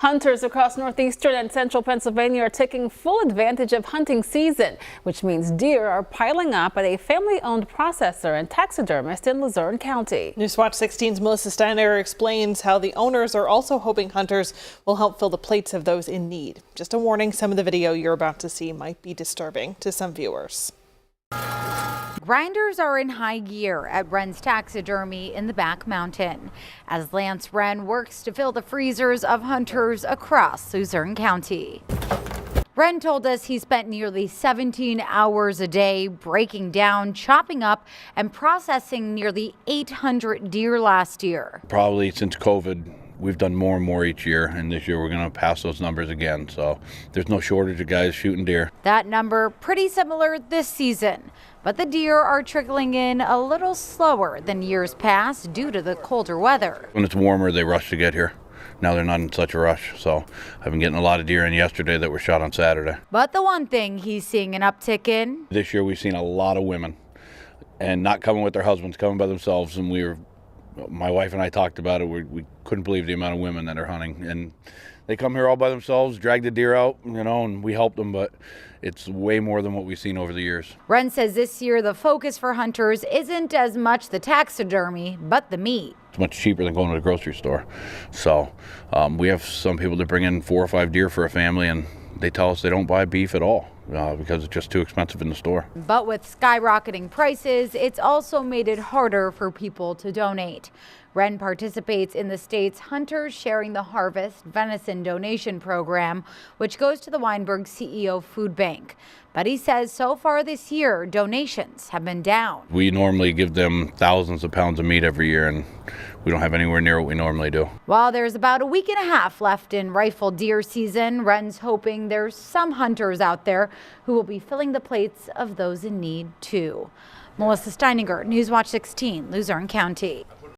Hunters across northeastern and central Pennsylvania are taking full advantage of hunting season, which means deer are piling up at a family-owned processor and taxidermist in Luzerne County. Newswatch 16's Melissa Steiner explains how the owners are also hoping hunters will help fill the plates of those in need. Just a warning, some of the video you're about to see might be disturbing to some viewers. Grinders are in high gear at Wren's Taxidermy in the Back Mountain as Lance Wren works to fill the freezers of hunters across Luzerne County. Wren told us he spent nearly 17 hours a day breaking down, chopping up, and processing nearly 800 deer last year. Probably since COVID, we've done more and more each year, and this year we're going to pass those numbers again. So there's no shortage of guys shooting deer. That number pretty similar this season, but the deer are trickling in a little slower than years past due to the colder weather. When it's warmer, they rush to get here. Now they're not in such a rush, so I've been getting a lot of deer in yesterday that were shot on Saturday. But the one thing he's seeing an uptick in? This year we've seen a lot of women, and not coming with their husbands, coming by themselves, and my wife and I talked about it. We couldn't believe the amount of women that are hunting, and they come here all by themselves, drag the deer out, and we help them, but it's way more than what we've seen over the years. Wren says this year the focus for hunters isn't as much the taxidermy, but the meat. It's much cheaper than going to the grocery store. So we have some people that bring in 4 or 5 deer for a family, and they tell us they don't buy beef at all because it's just too expensive in the store. But with skyrocketing prices, it's also made it harder for people to donate. Wren participates in the state's Hunters Sharing the Harvest venison donation program, which goes to the Weinberg CEO Food Bank. But he says so far this year, donations have been down. We normally give them thousands of pounds of meat every year, and we don't have anywhere near what we normally do. While there's about a week and a half left in rifle deer season, Wren's hoping there's some hunters out there who will be filling the plates of those in need too. Melissa Steininger, Newswatch 16, Luzerne County.